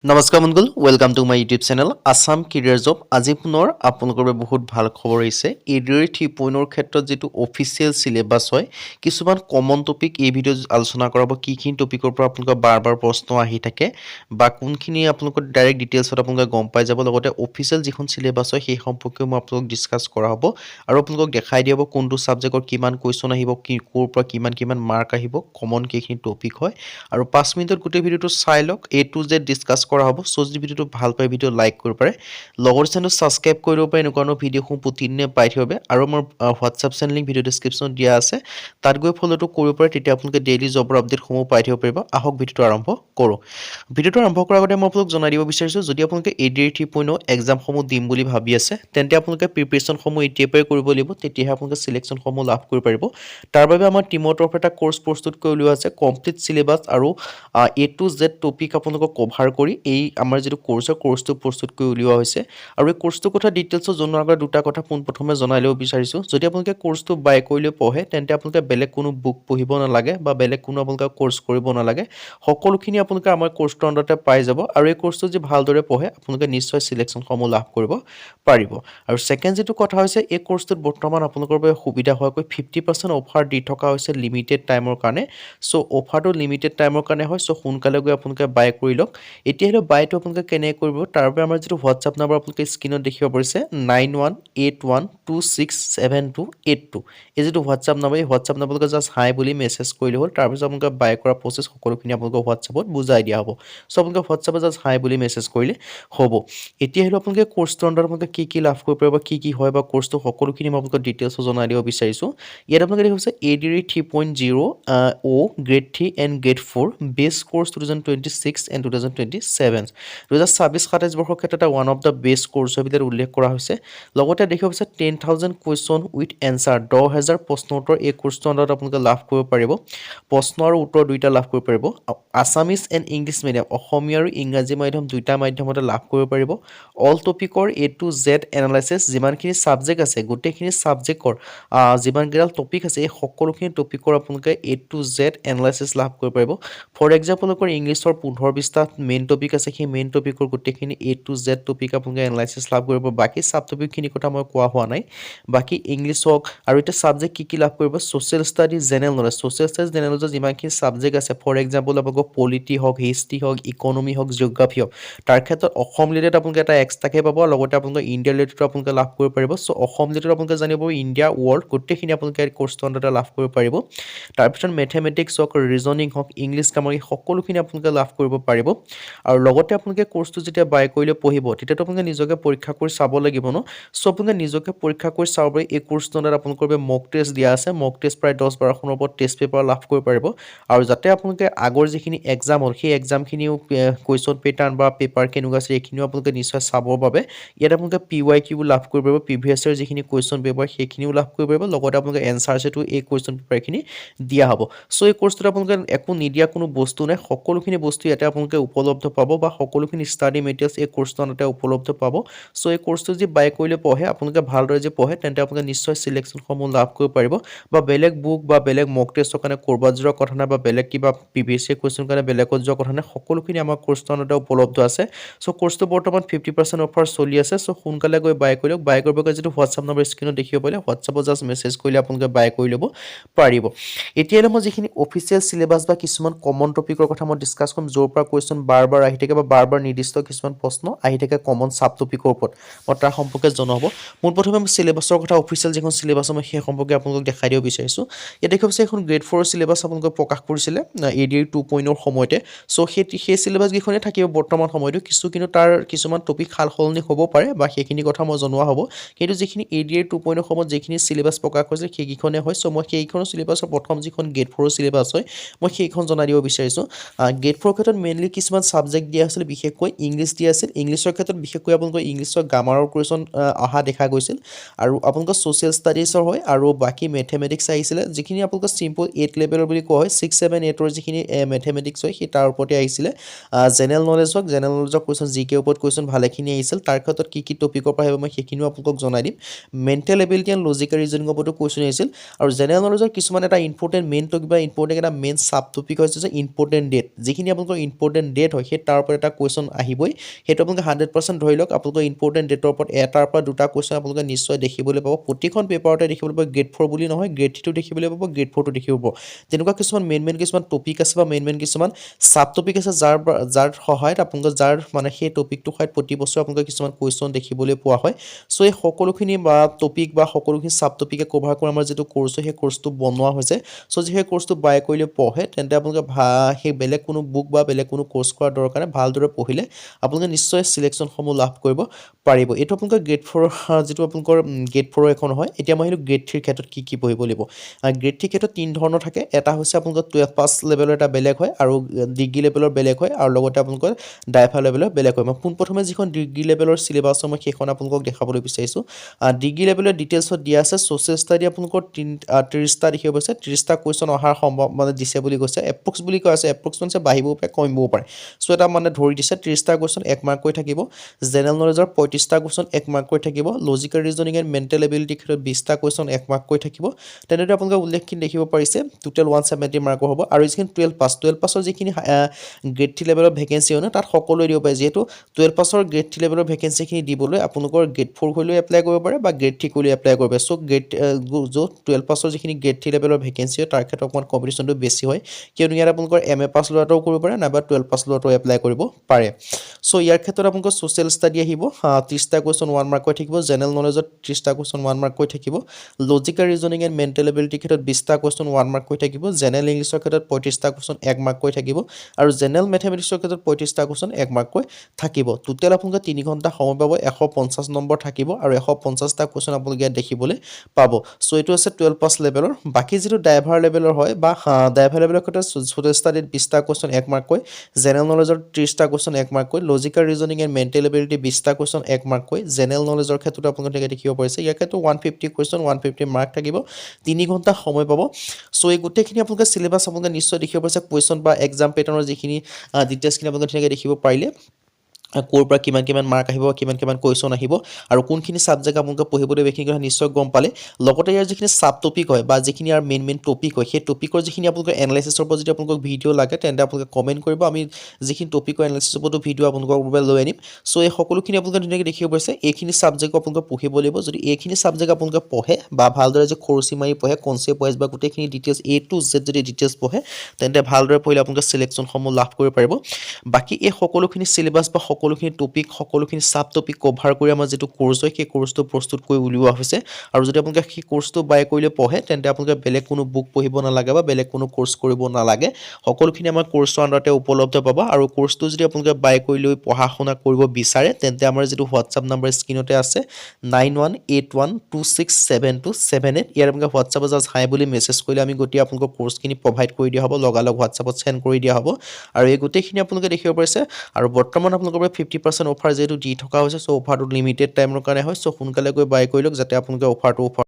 নমস্কাৰ বন্ধুসকল welcome to my YouTube channel Assam career job আজি পুনৰ আপোনালোকৰ বাবে বহুত ভাল খবৰ আহিছে এডিআৰ 3.0 ক্ষেত্ৰত যেটো অফিচিয়েল সিলেবাস হয় কিছুমান কমন টপিক এই ভিডিঅ আলোচনা কৰাব কি কি টপিকৰ পৰা আপোনালোকৰ বাৰ প্ৰশ্ন আহি থাকে বা কোনখিনি আপোনালোকৰ ডাইৰেক্ট ডিটেইলছত আপোনালোকে গম পাই যাব লগতে অফিচিয়েল যিখন সিলেবাস হয় সেই সম্পৰ্কে মই আপোনালোকক ডিসকাস কৰা হ'ব আৰু আপোনালোকক দেখাই দিব কোনটো সাবজেক্টৰ কিমান কোৱেশ্চন আহিব কি কোৰ পৰা কিমান মাৰ্ক আহিব কমন কেখিনি টপিক হয় আৰু 5 মিনিটত গোটেই ভিডিঅটো চাই লওক এ টু জেড ডিসকাস কৰা হ'ব সো যদি ভিডিঅটো ভাল পায় ভিডিঅ লাইক কৰিব পাৰে লগৰ চেনেল সাবস্ক্ৰাইব কৰিব পাৰে এনেকুৱা ভিডিঅ প্ৰতিদিনে পাই থাকিবে আৰু মোৰ হোৱাটছআপ চেনেল লিংক ভিডিঅ ডেসক্ৰিপচনত দিয়া আছে তাত গৈ ফলোটো কৰিব পাৰে তেতিয়া আপোনালোকে ডেইলি জবৰ আপডেট সমূহ পাই থাকিব পাৰিব আহক ভিডিঅটো আৰম্ভ কৰো ভিডিঅটো আৰম্ভ কৰাৰ আগতে মই আপোনালোকক জনাই দিব বিচাৰিছো যদি আপোনালোকে এডিআৰ 3.0 এক্সাম সমূহ দিম বুলি ভাবি আছে তেন্তে আপোনালোকে প্ৰিপাৰেচন সমূহ এতিয়াৰ পৰাই কৰিব লাগিব তেতিয়াহে আপোনালোকে সিলেকশন সমূহ লাভ কৰিব পাৰিব তাৰ বাবে আমাৰ টিমৰ তৰফৰ এটা কোৰ্স প্ৰস্তুত কৰি লোৱা আছে কমপ্লিট সিলেবাস আৰু এ টু জেড টপিক আপোনালোকক কভাৰ কৰি এই আমাৰ যেটো কোৰ্সটো প্ৰস্তুত কৰি উলিওৱা হৈছে আৰু এই কোৰ্সটোৰ কথা ডিটেইলছ জনোৱাৰ আগতে দুটা কথা প্ৰথমে জনাই লব বিচাৰিছো যদি আপোনালোকে কোৰ্সটো বাই কৰিলে পঢ়ে তেন্তে আপোনালোকে বেলেগ কোনো বুক পঢ়িব নালাগে বা বেলেগ কোনো আপোনালোকে কোৰ্স কৰিব নালাগে সকলোখিনি আপোনালোকে আমাৰ কোৰ্সটোৰ আণ্ডাৰতে পাই যাব আৰু এই কোৰ্সটো যে ভালদৰে পঢ়ে আপোনালোকে নিশ্চয় সিলেকশন সমূহ লাভ কৰিব পাৰিব আৰু সেকেন্ড যেটো কথা হৈছে এই কোৰ্সটোত বৰ্তমান আপোনালোকৰ বাবে সুবিধা হোৱাকৈ 50% অফাৰ দি থকা হৈছে লিমিটেড টাইমৰ কাৰণে সো অফাৰটো লিমিটেড টাইমৰ কাৰণে হয় সো সোনকালে গৈ আপোনালোকে বাই কৰি লওক এতিয়া হলো বাইটো আপোনালোকে কেনে কৰিব তাৰ বাবে আমাৰ যেটো হোৱাটছআপ নম্বৰ আপোনালোকে স্ক্ৰিনত দেখিব পাৰিছে 9181267282 এই যেটো হোৱাটছআপ নম্বৰ এই হোৱাটছআপ নম্বৰক জাস্ট হাই বুলি মেছেজ কৰিলে হ'ল তাৰ পিছত আপোনালোকে বাই কৰা প্ৰসেছ সকলোখিনি আপোনালোকক হোৱাটছআপত বুজাই দিয়া হ'ব সো আপোনালোকে হোৱাটছআপত জাস্ট হাই বুলি মেছেজ কৰিলে হ'ব এতিয়া হলো আপোনালোকে কোৰ্সটোৰ আণ্ডাৰত আপোনালোকে কি লাভ কৰিব পাৰিব কি হয় বা কোৰ্সটো সকলোখিনি মই আপোনালোকক ডিটেইলছ জনাই দিব বিচাৰিছো ইয়াত আপোনালোকে দেখিছে এডিআৰ 3.0 ও grade 3 and grade 4 base course 2026 and 2027 2026-27 বৰ্ষৰ ক্ষেত্ৰত ওৱান অফ দা বেষ্ট কোৰ্সৰ ভিতৰত উল্লেখ কৰা হৈছে লগতে দেখিব পাইছে 10000 কোৱেশ্চন উইথ এনসাৰ 10000 প্ৰশ্ন উত্তৰ এই কোৰ্সটো আণ্ডাৰত আপোনালোকে লাভ কৰিব পাৰিব প্ৰশ্ন আৰু উত্তৰ দুইটা লাভ কৰিব পাৰিব আসামিজ এণ্ড ইংলিছ মিডিয়াম অসমীয়া আৰু ইংৰাজী মাধ্যম দুইটা মাধ্যমতে লাভ কৰিব পাৰিব all টপিকৰ A to Z analysis যিমানখিনি সাবজেক্ট আছে গোটেইখিনি সাবজেক্টৰ যিমানকেইডাল টপিক আছে এই সকলোখিনি টপিকৰ আপোনালোকে এ টু জেড এনালাইসিস লাভ কৰিব পাৰিব ফৰ এক্সাম্পল ইংলিছৰ 15-20টা মেইন টপিক আছে সেই মেইন টপিকৰ গোটেইখিনি এ টু জেড টপিক আপোনালোকে এনালাইসিস লাভ কৰিব বাকি সাব টপিকখিনি কথা মই কোৱা হোৱা নাই বাকি ইংলিছ হক আৰু এটা সাবজেক্ট কি লাভ কৰিব social study general knowledge social study general knowledge যিমানখিনি সাবজেক্ট আছে ফৰ এক্সাম্পল আপোনালোকৰ পলিটি হক হিষ্ট্ৰি হক ইকোনমি হক জিওগ্ৰাফি হক তাৰ ক্ষেত্ৰত অসম ৰিলেটেড আপোনালোকে এটা এক্সট্ৰাকে পাব লগতে আপোনালোকে ইণ্ডিয়া ৰিলেটেড আপোনালোকে লাভ কৰিব পাৰিব সো অসম ৰিলেটেড আপোনালোকে জানিব ইণ্ডিয়া ৱৰ্ল্ড গোটেইখিনি আপোনালোকে কোৰ্সটো আণ্ডাৰতে লাভ কৰিব পাৰিব তাৰ পিছত মেথমেটিক্স হক ৰিজনিং হক ইংলিছ গ্ৰামাৰ সকলোখিনি আপোনালোকে লাভ কৰিব পাৰিব আৰু লগতে আপোনালোকে কোৰ্সটো যেতিয়া বাই কৰিলে পঢ়িব তেতিয়াটো আপোনালোকে নিজকে পৰীক্ষা কৰি চাব লাগিব ন সো আপোনালোকে নিজকে পৰীক্ষা কৰি চাব পাৰে এই কোৰ্সটোৰ আণ্ডাৰত আপোনালোকৰ বাবে মক টেষ্ট দিয়া আছে মক টেষ্ট প্ৰায় 10-12খনৰ ওপৰত টেষ্ট পেপাৰ লাভ কৰিব পাৰিব আৰু যাতে আপোনালোকে আগৰ যিখিনি এক্সাম হ'ল সেই এক্সামখিনিও কোৱেশ্চন পেটাৰ্ন বা পেপাৰ কেনেকুৱা আছে এইখিনিও আপোনালোকে নিশ্চয় চাবৰ বাবে ইয়াত আপোনালোকে PYQ লাভ কৰিব পাৰিব প্ৰিভিয়াছ ইয়াৰ যিখিনি কোৱেশ্চন পেপাৰ সেইখিনিও লাভ কৰিব পাৰিব লগতে আপোনালোকে এনসাৰ সেটো এই কোৱেশ্চন পেপাৰখিনি দিয়া হ'ব সো এই কোৰ্সটোত আপোনালোকে একো নিদিয়া কোনো বস্তু নাই সকলোখিনি বস্তু ইয়াতে আপোনালোকে উপলব্ধ পাব বা সকলোখিনি ষ্টাডি মেটেৰিয়েলছ এই কোৰ্সটোতে উপলব্ধ পাব সো এই কোৰ্সটো যে বাই কৰিলে পঢ়ে আপোনালোকে ভালদৰে যে পঢ়ে তেন্তে আপোনালোকে নিশ্চয় সিলেকশন সমূহ লাভ কৰিব পাৰিব বা বেলেগ বুক বা বেলেগ মক টেষ্টৰ কাৰণে কৰবাত যোৱাৰ কথা নাই বা বেলেগ কিবা প্ৰিভিয়াছ ইয়াৰ কোৱেশ্চন কাৰণে বেলেগত যোৱাৰ কথা নাই সকলোখিনি আমাৰ কোৰ্সটোতে উপলব্ধ আছে সো কোৰ্সটো বৰ্তমান 50% অফাৰ চলি আছে সো সোনকালে গৈ বাই কৰি লওক বাই কৰিবকৈ যেটো হোৱাটছআপ নম্বৰ স্ক্ৰিনত দেখিব পাৰিলে হোৱাটছআপত জাস্ট মেছেজ কৰিলে আপোনালোকে বাই কৰি ল'ব পাৰিব এতিয়া মই যিখিনি অফিচিয়েল সিলেবাস বা কিছুমান কমন টপিকৰ কথা মই ডিসকাস কৰিম যৰ পৰা কোৱেশ্চন বাৰ আহি থাকে বা বাৰ নিৰ্দিষ্ট কিছুমান প্ৰশ্ন আহি থাকে কমন সাব টপিকৰ ওপৰত মই তাৰ সম্পৰ্কে জনাব মই প্ৰথমে সিলেবাসৰ কথা অফিচিয়েল যিখন সিলেবাস মই সেই সম্পৰ্কে আপোনালোকক দেখাই দিব বিচাৰিছো এতিয়া দেখক এখন গ্ৰেড 4 সিলেবাস আপোনালোকক প্ৰকাশ কৰিছিলে এডিআৰ 2.0 সময়তে সো সেই সিলেবাস গিখনে থাকিব বৰ্তমান সময়টো কিন্তু তাৰ কিছুমান টপিক খাল খলনি হ'ব পাৰে বা সেইখিনি কথা মই জনোৱা হ'ব কিন্তু যিখিনি এডিআৰ 2.0 সময়ত যিখিনি সিলেবাস প্ৰকাশ কৰিছে সেই গিখনে হয় সো মই সেইখন সিলেবাসৰ প্ৰথম যিখন গ্ৰেড 4 সিলেবাস হয় মই সেইখন জনাই দিব বিচাৰিছো গ্ৰেড 4 ক্ষেত্ৰত মেইনলি কিছুমান সাবজেক্ট দিয়া আছিল বিশেষকৈ ইংলিছ দিয়া আছিল ইংলিছৰ ক্ষেত্ৰত বিশেষকৈ আপোনালোকৰ ইংলিছৰ গ্ৰামাৰৰ কোৱেশ্চন আহা দেখা গৈছিল আৰু আপোনালোকৰ সোশ্যাল ষ্টাডিজৰ হয় আৰু বাকি মেথমেটিক্স আহিছিল যিখিনি আপোনালোকৰ সিম্পল 8 লেভেলৰ বুলি কোৱা হয় 6 7 8 ৰ যিখিনি মেথমেটিক্স হয় সেই তাৰ ওপৰতে আহিছিল জেনাৰেল নলেজৰ কোৱেশ্চন জিকে ওপৰত কোৱেশ্চন ভালেখিনি আহিছিল তাৰ ক্ষেত্ৰত কি টপিকৰ পৰা আহিব মই সেইখিনিও আপোনালোকক জনাই দিম mental ability and logical reasoning ওপৰতো কোৱেশ্চন আহিছিল আৰু জেনাৰেল নলেজৰ কিছুমান এটা ইম্পৰ্টেন্ট মেইন টপিক বা ইম্পৰ্টেন্ট এটা মেইন সাব টপিক হৈছে যে ইম্পৰ্টেন্ট ডেট যিখিনি আপোনালোকৰ ইম্পৰ্টেন্ট ডেট হয় সেই তাৰ ওপৰত এটা কুৱেশ্যন আহিবই সেইটো আপোনালোকে 100% ধৰি লওক আপোনালোকৰ ইম্পৰ্টেণ্ট ডেটৰ ওপৰত এটাৰ পৰা দুটা কুৱেশ্যন আপোনালোকে নিশ্চয় দেখিবলৈ পাব প্ৰতিখন পেপাৰতে দেখিবলৈ পাব গ্ৰেড 4 বুলি নহয় গ্ৰেড 3টো দেখিবলৈ পাব গ্ৰেড 4টো দেখিব পাব তেনেকুৱা কিছুমান মেইন কিছুমান টপিক আছে বা মেইন কিছুমান সাব টপিক আছে যাৰ সহায়ত আপোনালোকে যাৰ মানে সেই টপিকটো সহায়ত প্ৰতি বছৰ আপোনালোকে কিছুমান কুৱেশ্যন দেখিবলৈ পোৱা হয় সো এই সকলোখিনি বা টপিক বা সকলোখিনি সাব টপিকে কভাৰ কৰা আমাৰ যেটো কোৰ্স সেই কোৰ্সটো বনোৱা হৈছে সো যে সেই কোৰ্সটো বাই কৰিলে পঢ়ে তেন্তে আপোনালোকে সেই বেলেগ কোনো বুক বা বেলেগ কোনো কোৰ্স কৰাৰ দৰকাৰ নাই ভালদৰে পঢ়িলে আপোনালোকে নিশ্চয় সিলেকশন সমূহ লাভ কৰিব পাৰিব এটো আপোনালোকৰ গ্ৰেড 4 যেটো আপোনালোকৰ গ্ৰেড 4 এখন হয় এতিয়া মই হেলু গ্ৰেড 3 ৰ ক্ষেত্ৰত কি পঢ়িব লাগিব গ্ৰেড 3 ক্ষেত্ৰত তিন ধৰণৰ থাকে এটা হৈছে আপোনালোকৰ 12 পাস লেভেলৰ এটা বেলেগ হয় আৰু ডিগ্ৰী লেভেলৰ বেলেগ হয় আৰু লগতে আপোনালোকৰ ডাইফা লেভেলৰ বেলেগ হয় মই পোন প্ৰথমে যিখন ডিগ্ৰী লেভেলৰ সিলেবাস মই সেইখন আপোনালোকক দেখাবলৈ বিচাৰিছো ডিগ্ৰী লেভেলৰ ডিটেইলছত দিয়া আছে সোশ্যাল ষ্টাডি আপোনালোকৰ 30টা দেখিব পাইছে 30টা কুৱেশ্যন অহাৰ সম্ভৱ মানে দিছে বুলি কৈছে এপ্ৰক্স বুলি কৈ আছে এপ্ৰক্স মানে বাঢ়িবও পাৰে কমিবও পাৰে সো এটা মানে ধৰি দিছে 30টা কুৱেশ্যন 1 মাৰ্ক কৈ থাকিব জেনাৰেল নলেজৰ 35টা কুৱেশ্যন 1 মাৰ্ক কৈ থাকিব logical reasoning and mental ability ক্ষেত্ৰত 20টা কুৱেশ্যন 1 মাৰ্ক কৈ থাকিব তেনেদৰে আপোনালোকে উল্লেখখিনি দেখিব পাৰিছে টোটাল 170 মাৰ্কৰ হ'ব আৰু যিখিনি 12 পাছৰ যিখিনি গ্ৰেড 3 লেভেলৰ ভেকেন্সি হয় তাত সকলোৱে দিব পাৰে যেহেতু 12 পাছৰ গ্ৰেড 3 লেভেলৰ ভেকেন্সিখিনি দিবলৈ আপোনালোকৰ গ্ৰেড 4 হলেও এপ্লাই কৰিব পাৰে বা গ্ৰেড 3 হলেও এপ্লাই কৰিব পাৰে সো গ্ৰেড 12 পাছৰ যিখিনি গ্ৰেড 3 লেভেলৰ ভেকেন্সি হয় তাৰ ক্ষেত্ৰত অকমান কম্পিটিশনটো বেছি হয় কিয়নো ইয়াত আপোনালোকৰ এমএ পাছ লোৱাটো কৰিব পাৰে নাইবা 12 পাছ লোৱাটো এপ্লাই কৰিব পাৰে সো ইয়াৰ ক্ষেত্ৰত আপোনালোকৰ সোশ্যাল ষ্টাডি আহিব 30টা কুৱেশ্যন 1 মাৰ্ক কৈ থাকিব জেনাৰেল নলেজত 30টা কুৱেশ্যন 1 মাৰ্ক কৈ থাকিব logical reasoning and mental ability ক্ষেত্ৰত 20টা কুৱেশ্যন 1 মাৰ্ক কৈ থাকিব জেনাৰেল ইংলিছৰ ক্ষেত্ৰত 35টা কুৱেশ্যন 1 মাৰ্ক কৈ থাকিব আৰু জেনাৰেল মেথমেটিক্সৰ ক্ষেত্ৰত 35টা কুৱেশ্যন 1 মাৰ্ক কৈ থাকিব টোটেল আপোনালোকে 3 ঘণ্টা সময় পাব 150 নম্বৰ থাকিব আৰু 150টা কুৱেশ্যন আপোনালোকে দেখিবলৈ পাব সো এটো আছে 12 পাস লেভেলৰ বাকি যেটো ড্ৰাইভাৰ লেভেলৰ হয় বা ড্ৰাইভাৰ লেভেলৰ ক্ষেত্ৰত সোশ্যাল ষ্টাডিত 20টা কুৱেশ্যন 1 মাৰ্ক কৈ জেনাৰেল নলেজৰ 30টা কুৱেশ্যন 1 মাৰ্ক কৈ logical reasoning and mental ability 20টা কুৱেশ্যন 1 মাৰ্ক কৈ জেনাৰেল নলেজৰ ক্ষেত্ৰত আপোনালোকে দেখিব পাৰিছে ইয়াৰ ক্ষেত্ৰত 150 কুৱেশ্যন 150 মাৰ্ক থাকিব 3 ঘণ্টা সময় পাব সো এই গোটেইখিনি আপোনালোকে সিলেবাস আপোনালোকে নিশ্চয় দেখিব পাৰিছে কুৱেশ্যন বা এক্সাম পেটাৰ্নৰ যিখিনি ডিটেইলছখিনি আপোনালোকে দেখিব পাৰিলে কোৰ পৰা কিমান মাৰ্ক আহিব কিমান কুৱেশ্যন আহিব আৰু কোনখিনি সাবজেক্ট আপোনালোকে পঢ়িব লাগিব এইখিনি কথা নিশ্চয় গম পালে লগতে ইয়াৰ যিখিনি সাব টপিক হয় বা যিখিনি ইয়াৰ মেইন টপিক হয় সেই টপিকৰ যিখিনি আপোনালোকৰ এনালাইসিছৰ পৰা যদি আপোনালোকক ভিডিও লাগে তেন্তে আপোনালোকে কমেন্ট কৰিব আমি যিখিনি টপিকৰ এনালাইসিছৰ পৰা ভিডিও আপোনালোকৰ বাবে লৈ আনিম সো এই সকলোখিনি আপোনালোকে ধুনীয়াকৈ দেখিব পাৰিছে এইখিনি সাবজেক্ট আপোনালোকে পঢ়িব লাগিব যদি এইখিনি সাবজেক্ট আপোনালোকে পঢ়ে বা ভালদৰে যে খৰচি মাৰি পঢ়ে কনসেপ্ট ওয়াইজ বা গোটেইখিনি ডিটেইলছ এ টু জেড যদি ডিটেইলছ পঢ়ে তেন্তে ভালদৰে পঢ়িলে আপোনালোকে সিলেকশন সমূহ লাভ কৰিব পাৰিব বাকি এই সকলোখিনি সিলেবাস বা সকলোখিনি টপিক সকলোখিনি সাব টপিক কভাৰ কৰি আমাৰ যেটো কোৰ্স হয় সেই কোৰ্সটো প্ৰস্তুত কৰি উলিওৱা হৈছে আৰু যদি আপোনালোকে সেই কোৰ্সটো বাই কৰিলে পঢ়ে তেন্তে আপোনালোকে বেলেগ কোনো বুক পঢ়িব নালাগে বা বেলেগ কোনো কোৰ্স কৰিব নালাগে সকলোখিনি আমাৰ কোৰ্সৰ আন্ডাৰতে উপলব্ধ পাবা আৰু কোৰ্সটো যদি আপোনালোকে বাই কৰি লৈ পঢ়া শুনা কৰিব বিচাৰে তেন্তে আমাৰ যেটো WhatsApp নম্বৰ স্ক্ৰিনতে আছে 9181267278 ইয়াৰ আপোনালোকে WhatsApp জাস্ট হাই বুলি মেছেজ কৰিলে আমি গতি আপোনালোকৰ কোৰ্সখিনি প্ৰভাইড কৰি দিয়া হ'ব লগালগ WhatsAppত সেন্ড কৰি দিয়া হ'ব আৰু এই গোটেইখিনি আপোনালোকে দেখিব পাৰিছে আৰু বৰ্তমান আপোনালোকৰ 50% অফাৰ যেটো দি থকা হৈছে সো অফাৰটো লিমিটেড টাইমৰ কাৰণে হয় সো সোনকালে গৈ বাই কৰি লওক যাতে আপোনালোকে অফাৰটো